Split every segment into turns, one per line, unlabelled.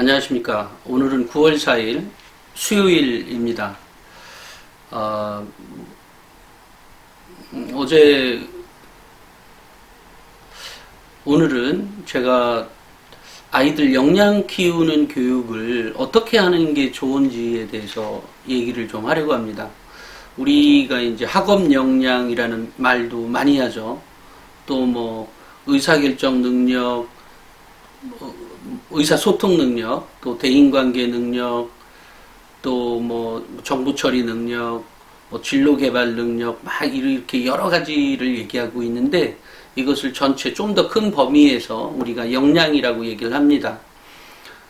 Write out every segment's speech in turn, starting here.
안녕하십니까. 오늘은 9월 4일 수요일입니다. 오늘은 제가 아이들 역량 키우는 교육을 어떻게 하는 게 좋은지에 대해서 얘기를 좀 하려고 합니다. 우리가 이제 학업 역량이라는 말도 많이 하죠. 또 뭐 의사결정 능력, 의사소통 능력, 또 대인관계 능력, 또 뭐 정보 처리 능력, 뭐 진로 개발 능력, 막 이렇게 여러 가지를 얘기하고 있는데 이것을 전체 좀 더 큰 범위에서 우리가 역량이라고 얘기를 합니다.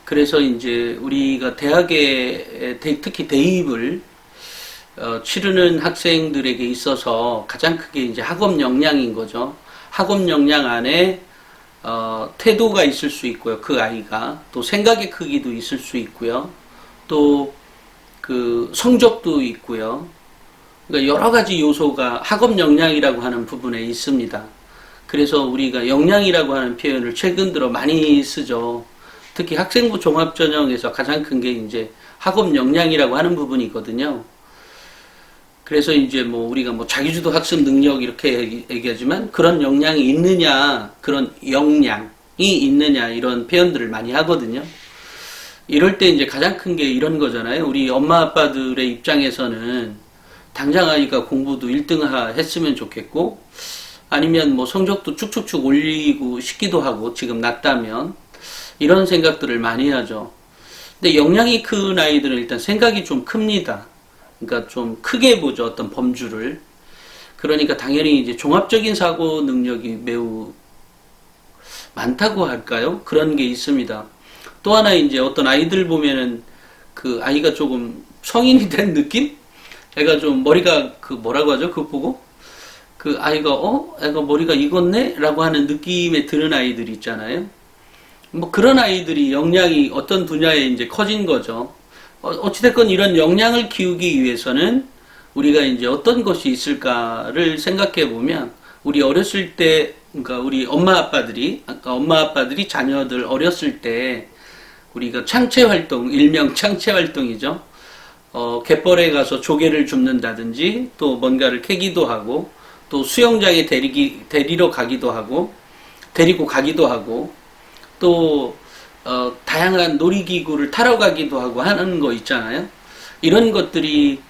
그래서 이제 우리가 대학에 특히 대입을 치르는 학생들에게 있어서 가장 크게 이제 학업 역량인 거죠. 학업 역량 안에 태도가 있을 수 있고요. 그 아이가 또 생각의 크기도 있을 수 있고요. 또 그 성적도 있고요. 그러니까 여러 가지 요소가 학업 역량이라고 하는 부분에 있습니다. 그래서 우리가 역량이라고 하는 표현을 최근 들어 많이 쓰죠. 특히 학생부 종합전형에서 가장 큰 게 이제 학업 역량이라고 하는 부분이거든요. 그래서 이제 뭐 우리가 뭐 자기주도 학습 능력 이렇게 얘기하지만 그런 역량이 있느냐, 그런 역량이 있느냐 이런 표현들을 많이 하거든요. 이럴 때 이제 가장 큰 게 이런 거잖아요. 우리 엄마 아빠들의 입장에서는 당장 아이가 공부도 1등 했으면 좋겠고 아니면 뭐 성적도 쭉쭉쭉 올리고 싶기도 하고 지금 낮다면 이런 생각들을 많이 하죠. 근데 역량이 큰 아이들은 일단 생각이 좀 큽니다. 그러니까 좀 크게 보죠. 어떤 범주를. 그러니까 당연히 이제 종합적인 사고 능력이 매우 많다고 할까요? 그런 게 있습니다. 또 하나 이제 어떤 아이들 보면은 그 아이가 조금 성인이 된 느낌? 애가 좀 머리가 그 뭐라고 하죠? 그거 보고? 그 아이가 애가 머리가 익었네? 라고 하는 느낌에 드는 아이들이 있잖아요. 뭐 그런 아이들이 역량이 어떤 분야에 이제 커진 거죠. 어찌됐건 이런 역량을 키우기 위해서는 우리가 이제 어떤 것이 있을까를 생각해 보면 우리 어렸을 때, 그러니까 우리 엄마 아빠들이 자녀들 어렸을 때 우리가 창체 활동, 일명 창체 활동이죠. 갯벌에 가서 조개를 줍는다든지 또 뭔가를 캐기도 하고 또 수영장에 데리러 가기도 하고 데리고 가기도 하고 또 다양한 놀이기구를 타러 가기도 하고 하는 거 있잖아요. 이런 것들이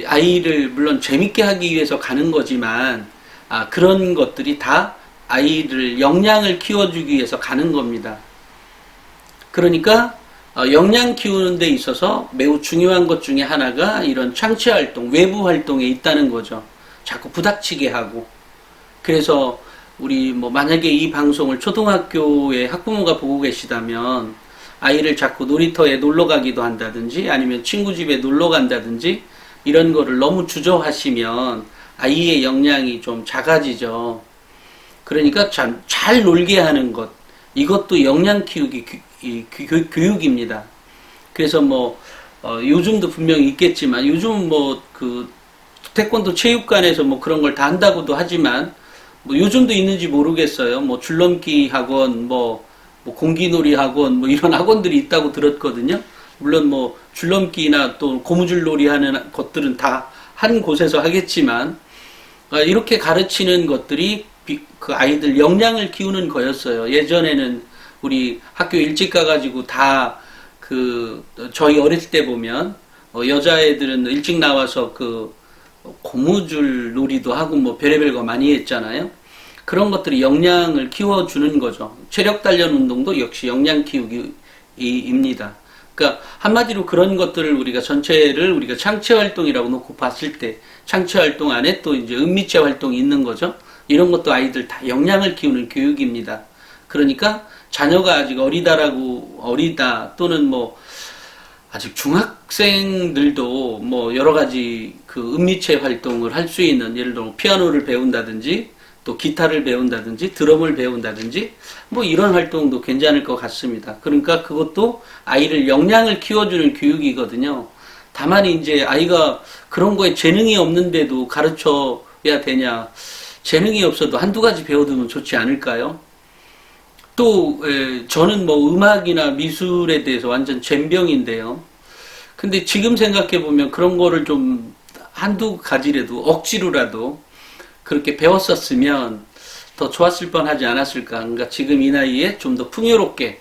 아이를 물론 재밌게 하기 위해서 가는 거지만 그런 것들이 다 아이를 역량을 키워주기 위해서 가는 겁니다. 그러니까 역량 키우는 데 있어서 매우 중요한 것 중에 하나가 이런 창체 활동, 외부 활동에 있다는 거죠. 자꾸 부닥치게 하고. 그래서 우리 뭐 만약에 이 방송을 초등학교의 학부모가 보고 계시다면 아이를 자꾸 놀이터에 놀러 가기도 한다든지 아니면 친구 집에 놀러 간다든지 이런 거를 너무 주저하시면 아이의 역량이 좀 작아지죠. 그러니까 잘 놀게 하는 것, 이것도 역량 키우기 교육입니다. 그래서 뭐 요즘도 분명히 있겠지만 요즘 뭐 그 태권도 체육관에서 뭐 그런 걸 다 한다고도 하지만 뭐 요즘도 있는지 모르겠어요. 뭐 줄넘기 학원, 뭐 공기놀이 학원, 뭐 이런 학원들이 있다고 들었거든요. 물론 뭐 줄넘기나 또 고무줄놀이 하는 것들은 다 한 곳에서 하겠지만 이렇게 가르치는 것들이 그 아이들 역량을 키우는 거였어요. 예전에는 우리 학교 일찍 가가지고 다 저희 어릴 때 보면 여자애들은 일찍 나와서 그 고무줄 놀이도 하고 뭐 별의별 거 많이 했잖아요. 그런 것들이 역량을 키워주는 거죠. 체력 단련 운동도 역시 역량 키우기입니다. 그러니까 한마디로 그런 것들을 우리가 전체를 우리가 창체 활동이라고 놓고 봤을 때 창체 활동 안에 또 이제 은미체 활동이 있는 거죠. 이런 것도 아이들 다 역량을 키우는 교육입니다. 그러니까 자녀가 아직 어리다 또는 뭐 아직 중학생들도 뭐 여러 가지 그 은미체 활동을 할 수 있는 예를 들어 피아노를 배운다든지 또 기타를 배운다든지 드럼을 배운다든지 뭐 이런 활동도 괜찮을 것 같습니다. 그러니까 그것도 아이를 역량을 키워주는 교육이거든요. 다만 이제 아이가 그런 거에 재능이 없는데도 가르쳐야 되냐. 재능이 없어도 한두 가지 배워두면 좋지 않을까요? 또 저는 뭐 음악이나 미술에 대해서 완전 젬병인데요. 근데 지금 생각해 보면 그런 거를 좀 한두 가지라도 억지로라도 그렇게 배웠었으면 더 좋았을 뻔하지 않았을까. 그러니까 지금 이 나이에 좀 더 풍요롭게,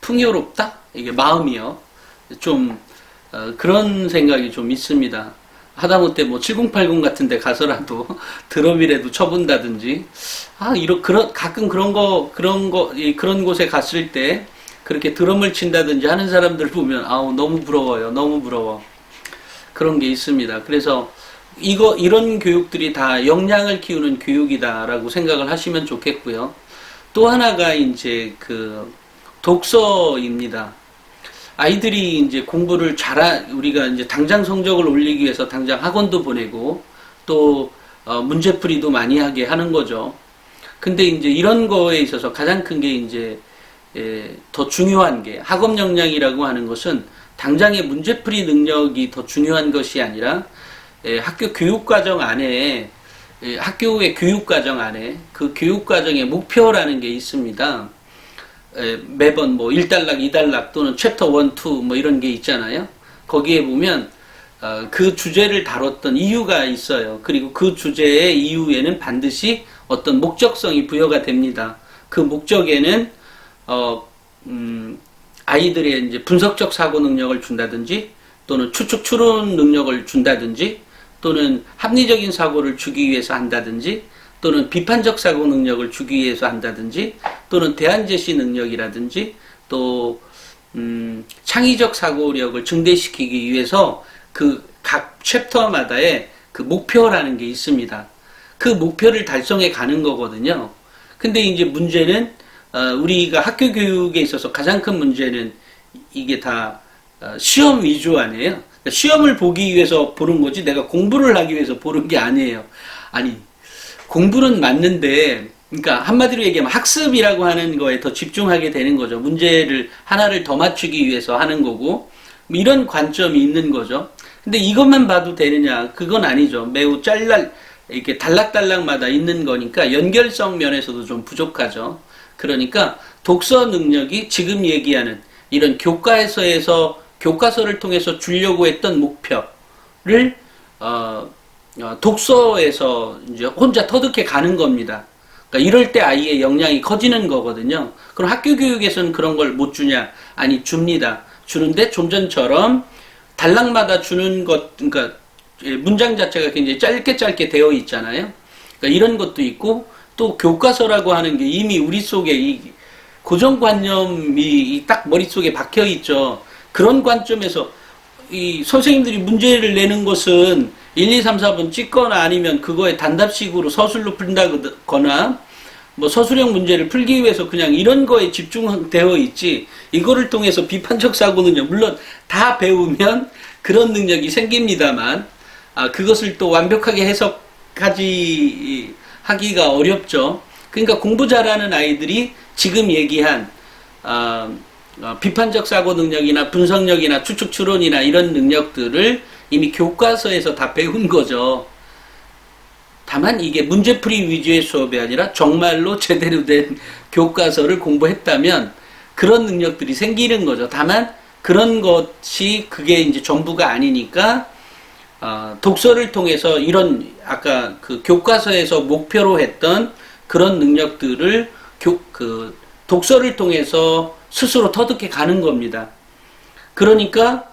풍요롭다? 이게 마음이요. 좀 그런 생각이 좀 있습니다. 하다못해 뭐 7080 같은 데 가서라도 드럼이라도 쳐본다든지, 가끔 그런 곳에 갔을 때 그렇게 드럼을 친다든지 하는 사람들 보면, 아우, 너무 부러워요. 너무 부러워. 그런 게 있습니다. 그래서 이런 교육들이 다 역량을 키우는 교육이다라고 생각을 하시면 좋겠고요. 또 하나가 이제 독서입니다. 아이들이 이제 공부를 우리가 이제 당장 성적을 올리기 위해서 당장 학원도 보내고 또 문제풀이도 많이 하게 하는 거죠. 근데 이제 이런 거에 있어서 가장 큰 게 이제 더 중요한 게 학업 역량이라고 하는 것은 당장의 문제풀이 능력이 더 중요한 것이 아니라 학교 교육과정 안에 학교의 교육과정 안에 그 교육과정의 목표라는 게 있습니다. 매번 뭐 1단락, 2단락 또는 챕터 1, 2 뭐 이런 게 있잖아요. 거기에 보면 그 주제를 다뤘던 이유가 있어요. 그리고 그 주제의 이유에는 반드시 어떤 목적성이 부여가 됩니다. 그 목적에는 아이들의 이제 분석적 사고 능력을 준다든지 또는 추측 추론 능력을 준다든지 또는 합리적인 사고를 주기 위해서 한다든지 또는 비판적 사고 능력을 주기 위해서 한다든지 또는 대안 제시 능력이라든지 또 창의적 사고력을 증대시키기 위해서 그 각 챕터마다의 그 목표라는 게 있습니다. 그 목표를 달성해 가는 거거든요. 근데 이제 문제는 우리가 학교 교육에 있어서 가장 큰 문제는 이게 다 시험 위주 아니에요. 그러니까 시험을 보기 위해서 보는 거지 내가 공부를 하기 위해서 보는 게 아니에요. 아니, 공부는 맞는데, 그러니까 한마디로 얘기하면 학습이라고 하는 거에 더 집중하게 되는 거죠. 문제를 하나를 더 맞추기 위해서 하는 거고, 뭐 이런 관점이 있는 거죠. 근데 이것만 봐도 되느냐? 그건 아니죠. 매우 이렇게 단락단락마다 있는 거니까 연결성 면에서도 좀 부족하죠. 그러니까 독서 능력이 지금 얘기하는 이런 교과서를 통해서 주려고 했던 목표를 독서에서 이제 혼자 터득해 가는 겁니다. 그러니까 이럴 때 아이의 역량이 커지는 거거든요. 그럼 학교 교육에서는 그런 걸 못 주냐? 아니, 줍니다. 주는데 좀 전처럼 단락마다 주는 것, 그러니까 문장 자체가 굉장히 짧게 되어 있잖아요. 그러니까 이런 것도 있고 또 교과서라고 하는 게 이미 우리 속에 이 고정관념이 딱 머릿속에 박혀 있죠. 그런 관점에서 이 선생님들이 문제를 내는 것은 1, 2, 3, 4번 찍거나 아니면 그거에 단답식으로 서술로 푼다거나 뭐 서술형 문제를 풀기 위해서 그냥 이런 거에 집중되어 있지 이거를 통해서 비판적 사고는요 물론 다 배우면 그런 능력이 생깁니다만 그것을 또 완벽하게 하기가 어렵죠. 그러니까 공부 잘하는 아이들이 지금 얘기한 비판적 사고 능력이나 분석력이나 추측 추론이나 이런 능력들을 이미 교과서에서 다 배운 거죠. 다만 이게 문제풀이 위주의 수업이 아니라 정말로 제대로 된 교과서를 공부했다면 그런 능력들이 생기는 거죠. 다만 그런 것이 그게 이제 전부가 아니니까 독서를 통해서 이런 아까 그 교과서에서 목표로 했던 그런 능력들을 독서를 통해서 스스로 터득해 가는 겁니다. 그러니까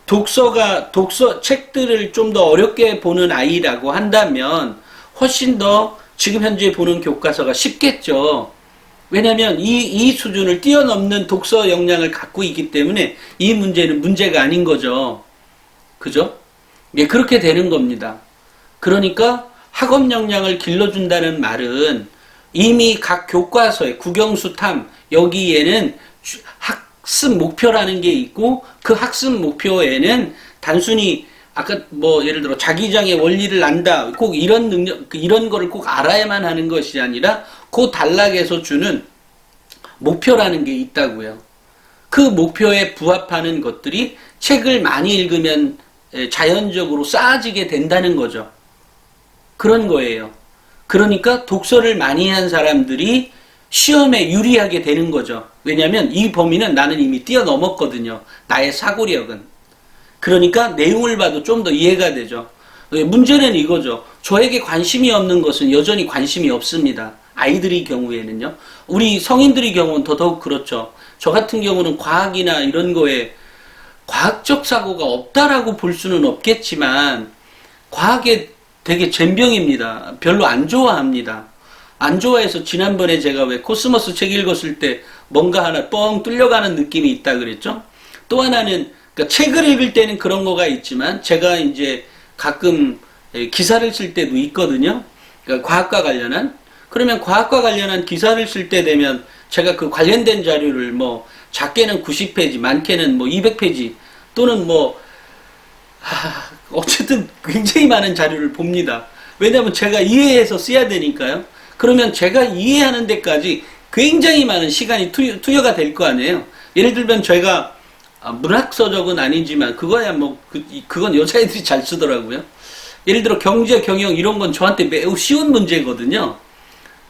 독서 책들을 좀 더 어렵게 보는 아이라고 한다면 훨씬 더 지금 현재 보는 교과서가 쉽겠죠. 왜냐하면 이 수준을 뛰어넘는 독서 역량을 갖고 있기 때문에 이 문제는 문제가 아닌 거죠. 그죠? 예, 그렇게 되는 겁니다. 그러니까 학업 역량을 길러준다는 말은 이미 각 교과서에 국영수탐 여기에는 학습 목표라는 게 있고 그 학습 목표에는 단순히 아까 뭐 예를 들어 자기장의 원리를 안다 꼭 이런 능력 이런 거를 꼭 알아야만 하는 것이 아니라 그 단락에서 주는 목표라는 게 있다고요. 그 목표에 부합하는 것들이 책을 많이 읽으면 자연적으로 쌓아지게 된다는 거죠. 그런 거예요. 그러니까 독서를 많이 한 사람들이 시험에 유리하게 되는 거죠. 왜냐하면 이 범위는 나는 이미 뛰어넘었거든요. 나의 사고력은. 그러니까 내용을 봐도 좀 더 이해가 되죠. 문제는 이거죠. 저에게 관심이 없는 것은 여전히 관심이 없습니다. 아이들의 경우에는요. 우리 성인들의 경우는 더더욱 그렇죠. 저 같은 경우는 과학이나 이런 거에 과학적 사고가 없다라고 볼 수는 없겠지만 과학에 되게 젬병입니다. 별로 안 좋아합니다. 안 좋아해서 지난번에 제가 왜 코스모스 책 읽었을 때 뭔가 하나 뻥 뚫려가는 느낌이 있다 그랬죠? 또 하나는 그러니까 책을 읽을 때는 그런 거가 있지만 제가 이제 가끔 기사를 쓸 때도 있거든요. 그러니까 과학과 관련한. 그러면 과학과 관련한 기사를 쓸 때 되면 제가 그 관련된 자료를 뭐 작게는 90페이지, 많게는 뭐 200페이지 또는 뭐 어쨌든 굉장히 많은 자료를 봅니다. 왜냐하면 제가 이해해서 써야 되니까요. 그러면 제가 이해하는 데까지 굉장히 많은 시간이 투여가 될 거 아니에요. 예를 들면 제가 문학서적은 아니지만 그거야 뭐 그건 여자애들이 잘 쓰더라고요. 예를 들어 경제, 경영 이런 건 저한테 매우 쉬운 문제거든요.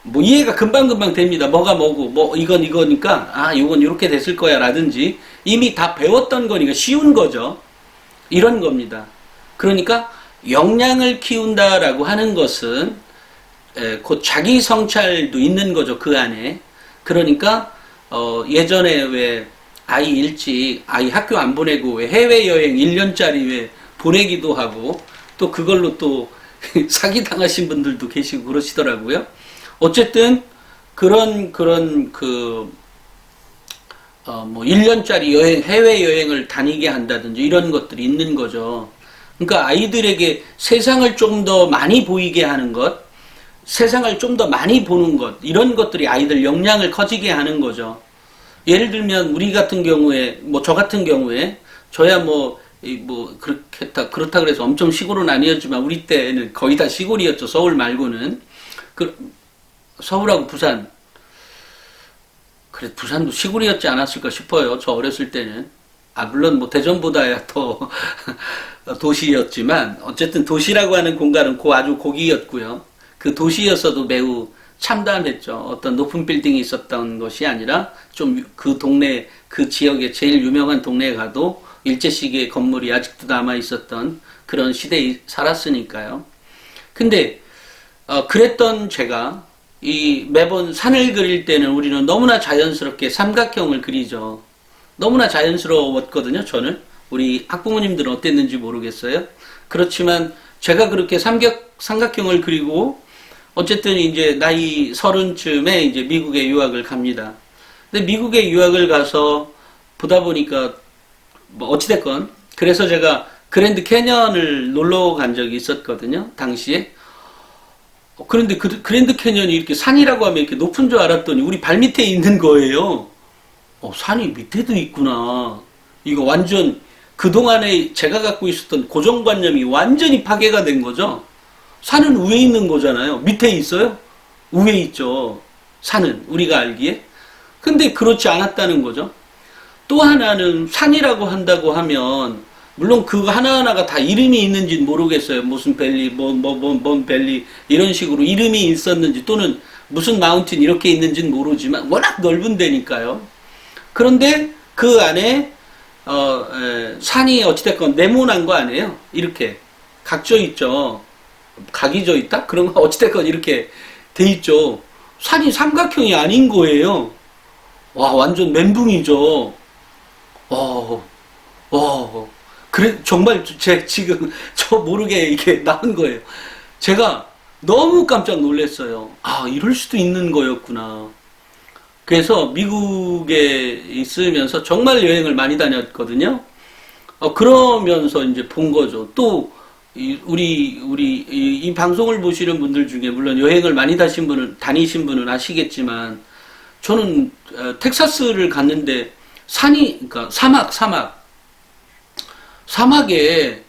뭐 이해가 금방금방 됩니다. 뭐가 뭐고 뭐 이건 이거니까 이건 이렇게 됐을 거야 라든지 이미 다 배웠던 거니까 쉬운 거죠. 이런 겁니다. 그러니까 역량을 키운다라고 하는 것은 곧 자기 성찰도 있는 거죠. 그 안에. 그러니까 예전에 왜 아이 일찍 아이 학교 안 보내고 왜 해외여행 1년짜리 왜 보내기도 하고 또 그걸로 또 사기 당하신 분들도 계시고 그러시더라고요. 어쨌든 그런 뭐 1년짜리 여행 해외여행을 다니게 한다든지 이런 것들이 있는 거죠. 그러니까 아이들에게 세상을 좀 더 많이 보이게 하는 것, 세상을 좀 더 많이 보는 것, 이런 것들이 아이들 역량을 커지게 하는 거죠. 예를 들면 우리 같은 경우에 뭐 저 같은 경우에 저야 그렇다 그래서 엄청 시골은 아니었지만 우리 때는 거의 다 시골이었죠. 서울 말고는. 서울하고 부산. 그래 부산도 시골이었지 않았을까 싶어요. 저 어렸을 때는. 물론 뭐 대전보다야 더 도시였지만 어쨌든 도시라고 하는 공간은 아주 고기였고요. 그 도시였어도 매우 참담했죠. 어떤 높은 빌딩이 있었던 것이 아니라 좀 그 동네, 그 지역의 제일 유명한 동네에 가도 일제시기의 건물이 아직도 남아 있었던 그런 시대에 살았으니까요. 근데 그랬던 제가 매번 산을 그릴 때는 우리는 너무나 자연스럽게 삼각형을 그리죠. 너무나 자연스러웠거든요. 저는 우리 학부모님들은 어땠는지 모르겠어요. 그렇지만 제가 그렇게 삼각형을 그리고 어쨌든 이제 나이 30쯤에 이제 미국에 유학을 갑니다. 근데 미국에 유학을 가서 보다 보니까 뭐 어찌됐건 그래서 제가 그랜드 캐년을 놀러 간 적이 있었거든요. 당시에. 그런데 그랜드 캐년이 이렇게 산이라고 하면 이렇게 높은 줄 알았더니 우리 발 밑에 있는 거예요. 산이 밑에도 있구나. 이거 완전 그동안에 제가 갖고 있었던 고정관념이 완전히 파괴가 된 거죠. 산은 위에 있는 거잖아요. 밑에 있어요? 위에 있죠. 산은 우리가 알기에. 근데 그렇지 않았다는 거죠. 또 하나는 산이라고 한다고 하면 물론 그거 하나하나가 다 이름이 있는지는 모르겠어요. 무슨 밸리, 뭔 밸리 이런 식으로 이름이 있었는지 또는 무슨 마운틴 이렇게 있는지는 모르지만 워낙 넓은 데니까요. 그런데 그 안에 산이 어찌됐건 네모난 거 아니에요. 이렇게 각져 있죠. 각이 져 있다? 그런 거 어찌됐건 이렇게 돼 있죠. 산이 삼각형이 아닌 거예요. 와 완전 멘붕이죠. 그래 정말 지금 저 모르게 이게 나온 거예요. 제가 너무 깜짝 놀랐어요. 이럴 수도 있는 거였구나. 그래서 미국에 있으면서 정말 여행을 많이 다녔거든요. 그러면서 이제 본 거죠. 또 이 방송을 보시는 분들 중에 물론 여행을 많이 다니신 분은 아시겠지만 저는 텍사스를 갔는데 그러니까 사막에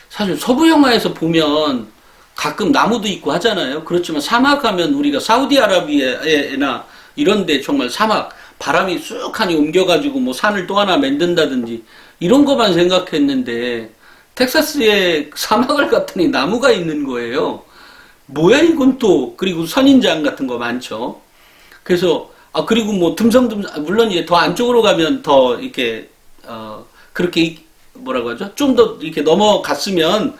사실 서부 영화에서 보면 가끔 나무도 있고 하잖아요. 그렇지만 사막 하면 우리가 사우디아라비아나 이런데 정말 사막 바람이 쑥하니 옮겨가지고 뭐 산을 또 하나 만든다든지 이런 것만 생각했는데 텍사스에 사막을 갔더니 나무가 있는 거예요. 뭐야 이건 또. 그리고 선인장 같은 거 많죠. 그래서 그리고 뭐 듬성듬성, 물론 이제 더 안쪽으로 가면 더 이렇게, 그렇게, 뭐라고 하죠? 좀 더 이렇게 넘어갔으면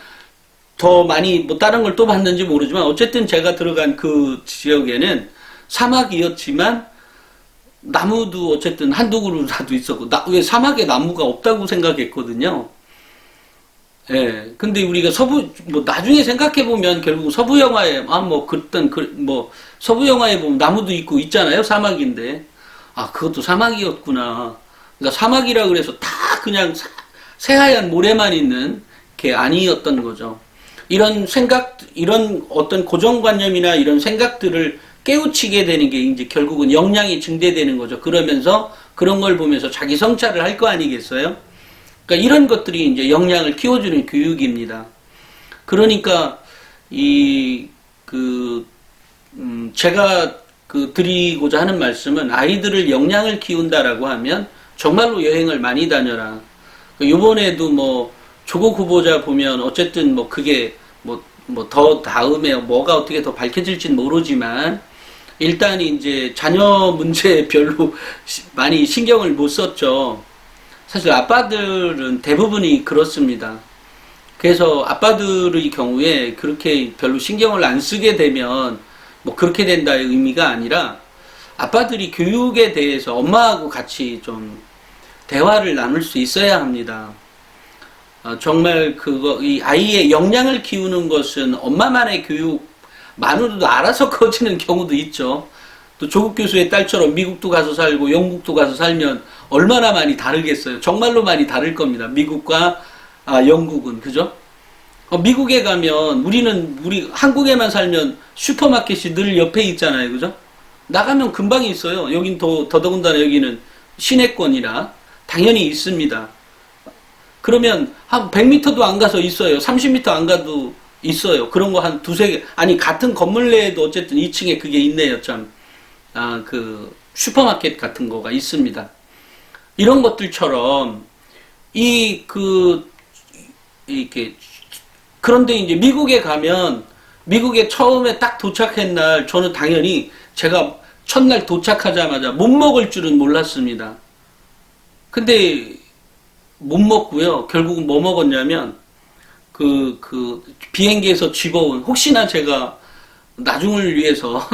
더 많이 뭐 다른 걸 또 봤는지 모르지만 어쨌든 제가 들어간 그 지역에는 사막이었지만 나무도 어쨌든 한두 그루라도 있었고, 왜 사막에 나무가 없다고 생각했거든요. 예. 근데 우리가 뭐, 나중에 생각해보면 결국 서부 영화에, 서부 영화에 보면 나무도 있고 있잖아요. 사막인데. 그것도 사막이었구나. 그러니까 사막이라 그래서 다 그냥 새하얀 모래만 있는 게 아니었던 거죠. 이런 어떤 고정관념이나 이런 생각들을 깨우치게 되는 게 이제 결국은 역량이 증대되는 거죠. 그러면서 그런 걸 보면서 자기 성찰을 할 거 아니겠어요? 그러니까 이런 것들이 이제 역량을 키워주는 교육입니다. 그러니까 제가 드리고자 하는 말씀은 아이들을 역량을 키운다라고 하면 정말로 여행을 많이 다녀라. 요번에도 뭐 조국 후보자 보면 어쨌든 뭐 그게 더 다음에 뭐가 어떻게 더 밝혀질지는 모르지만 일단 이제 자녀 문제에 별로 많이 신경을 못 썼죠. 사실 아빠들은 대부분이 그렇습니다. 그래서 아빠들의 경우에 그렇게 별로 신경을 안 쓰게 되면 뭐 그렇게 된다의 의미가 아니라 아빠들이 교육에 대해서 엄마하고 같이 좀 대화를 나눌 수 있어야 합니다. 정말 이 아이의 역량을 키우는 것은 엄마만의 교육만으로도 알아서 커지는 경우도 있죠. 또 조국 교수의 딸처럼 미국도 가서 살고 영국도 가서 살면 얼마나 많이 다르겠어요. 정말로 많이 다를 겁니다. 미국과 영국은. 그죠? 미국에 가면 우리 한국에만 살면 슈퍼마켓이 늘 옆에 있잖아요. 그죠? 나가면 금방 있어요. 여긴 더더군다나 여기는 시내권이라 당연히 있습니다. 그러면 한 100m도 안 가서 있어요. 30m 안 가도 있어요. 그런 거 한 두세 개. 아니, 같은 건물 내에도 어쨌든 2층에 그게 있네요. 참. 슈퍼마켓 같은 거가 있습니다. 이런 것들처럼, 이렇게, 그런데 이제 미국에 가면, 미국에 처음에 딱 도착한 날, 저는 당연히 제가 첫날 도착하자마자 못 먹을 줄은 몰랐습니다. 근데, 못 먹고요. 결국은 뭐 먹었냐면, 비행기에서 집어온, 혹시나 제가 나중을 위해서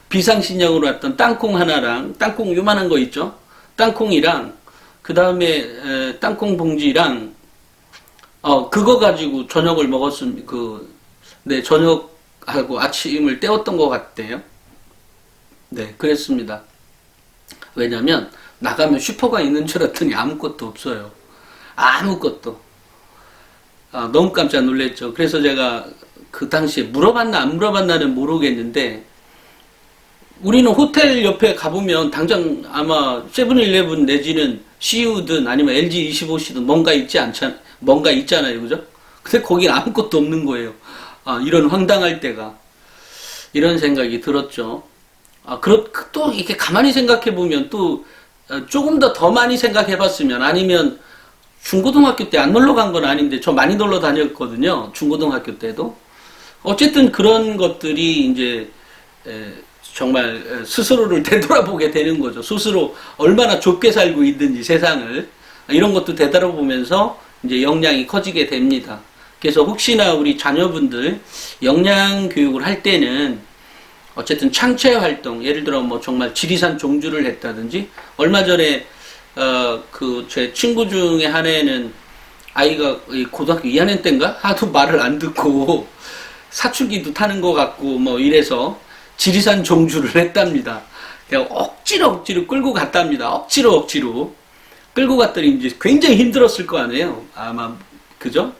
비상식량으로 왔던 땅콩 하나랑, 땅콩 요만한 거 있죠? 땅콩이랑, 그 다음에, 땅콩 봉지랑, 그거 가지고 저녁을 먹었습니다. 네, 저녁하고 아침을 때웠던 것 같대요. 네, 그랬습니다. 왜냐면, 나가면 슈퍼가 있는 줄 알았더니 아무것도 없어요. 아무것도. 너무 깜짝 놀랐죠. 그래서 제가 그 당시에 물어봤나 안 물어봤나는 모르겠는데 우리는 호텔 옆에 가보면 당장 아마 세븐일레븐 내지는 CU든 아니면 LG25C든 뭔가 있잖아요. 그죠? 근데 거긴 아무것도 없는 거예요. 이런 황당할 때가. 이런 생각이 들었죠. 또 이렇게 가만히 생각해 보면 또 조금 더 많이 생각해 봤으면 아니면 중고등학교 때 안 놀러 간 건 아닌데 저 많이 놀러 다녔거든요. 중고등학교 때도. 어쨌든 그런 것들이 이제 정말 스스로를 되돌아보게 되는 거죠. 스스로 얼마나 좁게 살고 있는지 세상을 이런 것도 되돌아보면서 이제 역량이 커지게 됩니다. 그래서 혹시나 우리 자녀분들 역량 교육을 할 때는 어쨌든 창체 활동, 예를 들어 뭐 정말 지리산 종주를 했다든지 얼마 전에 제 친구 중에 한 애는 아이가 고등학교 2학년 때인가? 하도 말을 안 듣고 사춘기도 타는 것 같고 뭐 이래서 지리산 종주를 했답니다. 그냥 억지로 끌고 갔답니다. 억지로 끌고 갔더니 이제 굉장히 힘들었을 거 아니에요. 아마 그죠?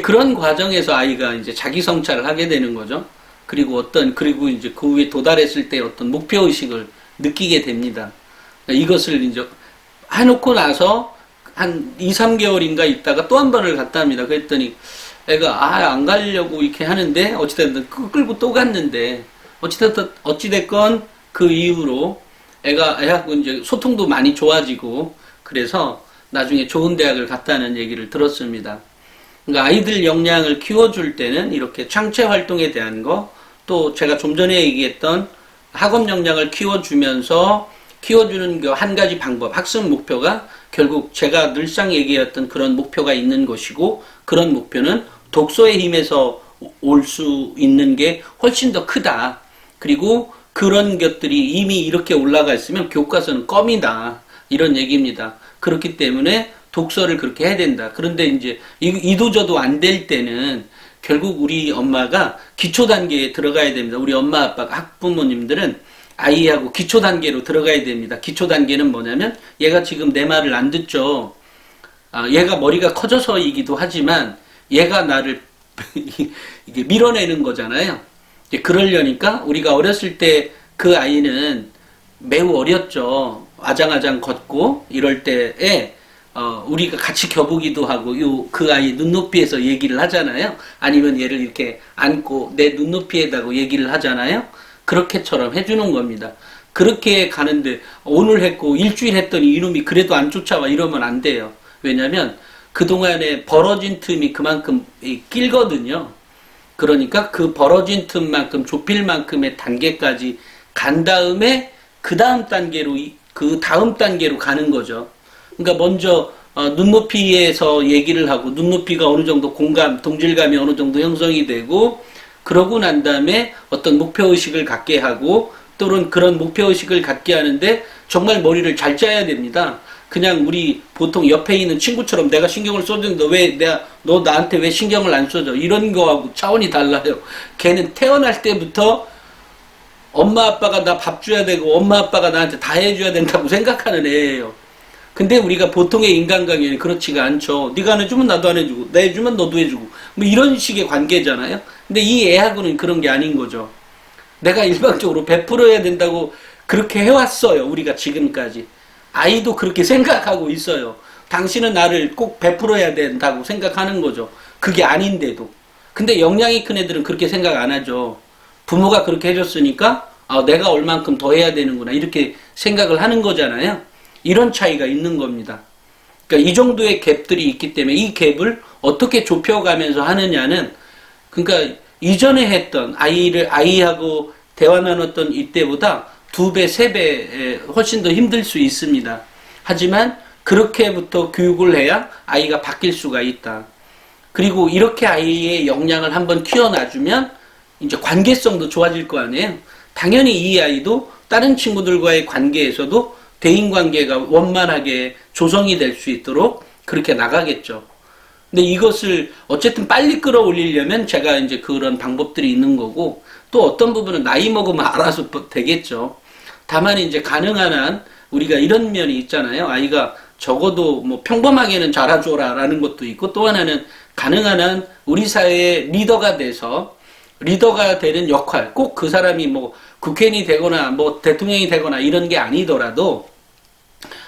그런 과정에서 아이가 이제 자기 성찰을 하게 되는 거죠. 그리고 이제 그 위에 도달했을 때 어떤 목표 의식을 느끼게 됩니다. 이것을 이제 해놓고 나서 한 2, 3개월인가 있다가 또 한 번을 갔답니다. 그랬더니 애가 안 가려고 이렇게 하는데 어찌됐든 끌고 또 갔는데 어찌됐건 그 이후로 애하고 이제 소통도 많이 좋아지고 그래서 나중에 좋은 대학을 갔다는 얘기를 들었습니다. 그러니까 아이들 역량을 키워줄 때는 이렇게 창체 활동에 대한 거, 또 제가 좀 전에 얘기했던 학업 역량을 키워주면서 키워주는 그 한 가지 방법, 학습 목표가 결국 제가 늘상 얘기했던 그런 목표가 있는 것이고, 그런 목표는 독서의 힘에서 올 수 있는 게 훨씬 더 크다. 그리고 그런 것들이 이미 이렇게 올라가 있으면 교과서는 껌이다. 이런 얘기입니다. 그렇기 때문에 독서를 그렇게 해야 된다. 그런데 이제 이도저도 안 될 때는 결국 우리 엄마가 기초 단계에 들어가야 됩니다. 우리 엄마, 아빠, 학부모님들은 아이하고 기초 단계로 들어가야 됩니다. 기초 단계는 뭐냐면 얘가 지금 내 말을 안 듣죠. 얘가 머리가 커져서이기도 하지만 얘가 나를 이게 밀어내는 거잖아요. 그러려니까 우리가 어렸을 때 그 아이는 매우 어렸죠. 아장아장 걷고 이럴 때에 우리가 같이 겨보기도 하고 그 아이 눈높이에서 얘기를 하잖아요. 아니면 얘를 이렇게 안고 내 눈높이에다가 얘기를 하잖아요. 그렇게처럼 해주는 겁니다. 그렇게 가는데 오늘 했고 일주일 했더니 이놈이 그래도 안 쫓아와 이러면 안 돼요. 왜냐면 그동안에 벌어진 틈이 그만큼 길거든요. 그러니까 그 벌어진 틈만큼 좁힐 만큼의 단계까지 간 다음에 그 다음 단계로 가는 거죠. 그러니까 먼저 눈높이에서 얘기를 하고 눈높이가 어느 정도 공감, 동질감이 어느 정도 형성이 되고 그러고 난 다음에 어떤 목표의식을 갖게 하고 또는 그런 목표의식을 갖게 하는데 정말 머리를 잘 짜야 됩니다. 그냥 우리 보통 옆에 있는 친구처럼 내가 신경을 써주는데 너 나한테 왜 신경을 안 써줘? 이런 거하고 차원이 달라요. 걔는 태어날 때부터 엄마 아빠가 나 밥 줘야 되고 엄마 아빠가 나한테 다 해줘야 된다고 생각하는 애예요. 근데 우리가 보통의 인간관계는 그렇지가 않죠. 네가 안 해주면 나도 안 해주고 나 해주면 너도 해주고 뭐 이런 식의 관계잖아요. 근데 이 애하고는 그런 게 아닌 거죠. 내가 일방적으로 베풀어야 된다고 그렇게 해왔어요. 우리가 지금까지. 아이도 그렇게 생각하고 있어요. 당신은 나를 꼭 베풀어야 된다고 생각하는 거죠. 그게 아닌데도. 근데 역량이 큰 애들은 그렇게 생각 안 하죠. 부모가 그렇게 해줬으니까 내가 얼만큼 더 해야 되는구나 이렇게 생각을 하는 거잖아요. 이런 차이가 있는 겁니다. 그러니까 이 정도의 갭들이 있기 때문에 이 갭을 어떻게 좁혀가면서 하느냐는 그러니까 이전에 했던 아이하고 대화 나눴던 이때보다 2배, 3배 훨씬 더 힘들 수 있습니다. 하지만 그렇게부터 교육을 해야 아이가 바뀔 수가 있다. 그리고 이렇게 아이의 역량을 한번 키워놔주면 이제 관계성도 좋아질 거 아니에요. 당연히 이 아이도 다른 친구들과의 관계에서도 대인관계가 원만하게 조성이 될 수 있도록 그렇게 나가겠죠. 근데 이것을 어쨌든 빨리 끌어올리려면 제가 이제 그런 방법들이 있는 거고 또 어떤 부분은 나이 먹으면 알아서 되겠죠. 다만 이제 가능한 한 우리가 이런 면이 있잖아요. 아이가 적어도 뭐 평범하게는 자라줘라라는 것도 있고 또 하나는 가능한 한 우리 사회의 리더가 돼서 리더가 되는 역할, 꼭 그 사람이 뭐 국회의원이 되거나 뭐 대통령이 되거나 이런 게 아니더라도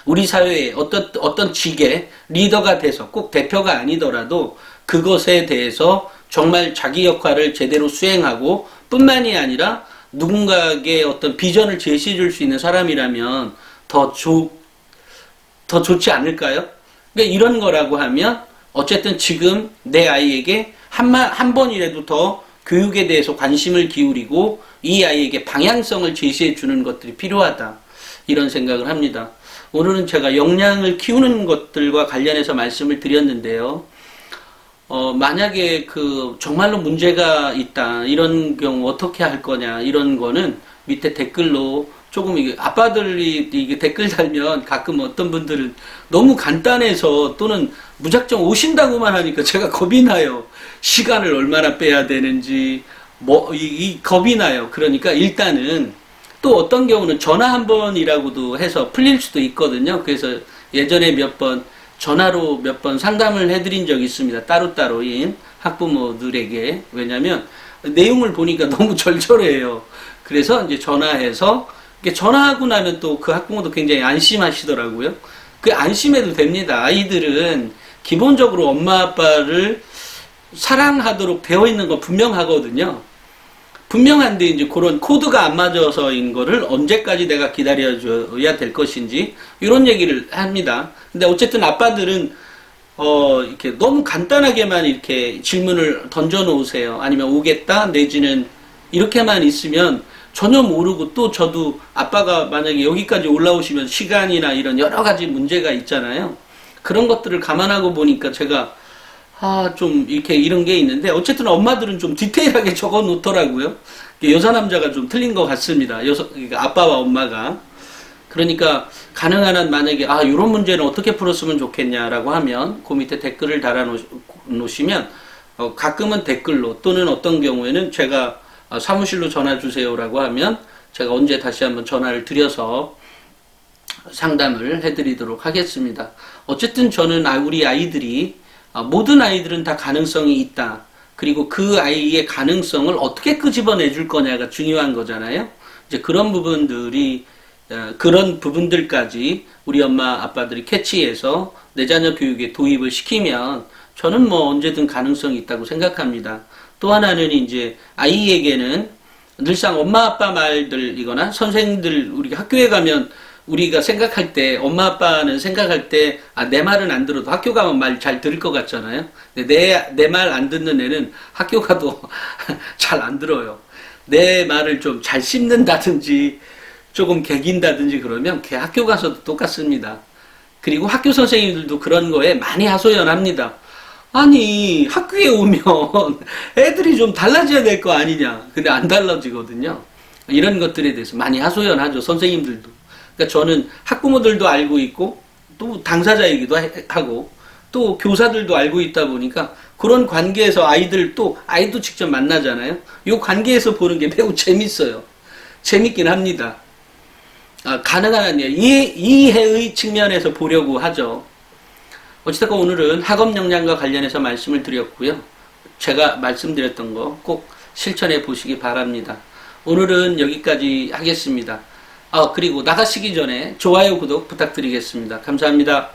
우리 사회에 어떤 직의 리더가 돼서 꼭 대표가 아니더라도 그것에 대해서 정말 자기 역할을 제대로 수행하고 뿐만이 아니라 누군가에게 어떤 비전을 제시해 줄 수 있는 사람이라면 더 좋지 않을까요? 그러니까 이런 거라고 하면 어쨌든 지금 내 아이에게 한 번이라도 더 교육에 대해서 관심을 기울이고 이 아이에게 방향성을 제시해 주는 것들이 필요하다. 이런 생각을 합니다. 오늘은 제가 역량을 키우는 것들과 관련해서 말씀을 드렸는데요. 만약에 정말로 문제가 있다. 이런 경우 어떻게 할 거냐. 이런 거는 밑에 댓글로 조금 아빠들이 이게 댓글 달면 가끔 어떤 분들은 너무 간단해서 또는 무작정 오신다고만 하니까 제가 겁이 나요. 시간을 얼마나 빼야 되는지 겁이 나요. 그러니까 일단은 또 어떤 경우는 전화 한 번이라고도 해서 풀릴 수도 있거든요. 그래서 예전에 전화로 몇 번 상담을 해드린 적이 있습니다. 따로따로인 학부모들에게. 왜냐면 내용을 보니까 너무 절절해요. 그래서 이제 전화해서 전화하고 나면 또 그 학부모도 굉장히 안심하시더라고요. 그 안심해도 됩니다. 아이들은 기본적으로 엄마 아빠를 사랑하도록 되어 있는 거 분명하거든요. 분명한데 이제 그런 코드가 안 맞아서인 거를 언제까지 내가 기다려줘야 될 것인지 이런 얘기를 합니다. 근데 어쨌든 아빠들은 이렇게 너무 간단하게만 이렇게 질문을 던져 놓으세요. 아니면 오겠다 내지는 이렇게만 있으면 전혀 모르고 또 저도 아빠가 만약에 여기까지 올라오시면 시간이나 이런 여러 가지 문제가 있잖아요. 그런 것들을 감안하고 보니까 제가 좀 이렇게 이런 게 있는데 어쨌든 엄마들은 좀 디테일하게 적어 놓더라고요. 여자 남자가 좀 틀린 것 같습니다. 그러니까 아빠와 엄마가. 그러니까 가능한 한 만약에 이런 문제는 어떻게 풀었으면 좋겠냐라고 하면 그 밑에 댓글을 달아 놓으시면 가끔은 댓글로 또는 어떤 경우에는 제가 사무실로 전화 주세요라고 하면 제가 언제 다시 한번 전화를 드려서 상담을 해드리도록 하겠습니다. 어쨌든 저는 우리 아이들이 모든 아이들은 다 가능성이 있다. 그리고 그 아이의 가능성을 어떻게 끄집어내 줄 거냐가 중요한 거잖아요. 이제 그런 부분들이 그런 부분들까지 우리 엄마 아빠들이 캐치해서 내 자녀 교육에 도입을 시키면 저는 뭐 언제든 가능성이 있다고 생각합니다. 또 하나는 이제 아이에게는 늘상 엄마 아빠 말들이거나 선생님들 우리가 학교에 가면 우리가 생각할 때 엄마 아빠는 생각할 때 내 말은 안 들어도 학교 가면 말 잘 들을 것 같잖아요. 근데 내 말 안 듣는 애는 학교 가도 잘 안 들어요. 내 말을 좀 잘 씹는다든지 조금 개긴다든지 그러면 걔 학교 가서도 똑같습니다. 그리고 학교 선생님들도 그런 거에 많이 하소연합니다. 아니 학교에 오면 애들이 좀 달라져야 될 거 아니냐. 근데 안 달라지거든요. 이런 것들에 대해서 많이 하소연하죠. 선생님들도. 그러니까 저는 학부모들도 알고 있고 또 당사자이기도 하고 또 교사들도 알고 있다 보니까 그런 관계에서 아이도 직접 만나잖아요. 이 관계에서 보는 게 매우 재밌어요. 재밌긴 합니다. 가능한 한 이해의 측면에서 보려고 하죠. 어찌됐건 오늘은 학업 역량과 관련해서 말씀을 드렸고요. 제가 말씀드렸던 거 꼭 실천해 보시기 바랍니다. 오늘은 여기까지 하겠습니다. 그리고 나가시기 전에 좋아요, 구독 부탁드리겠습니다. 감사합니다.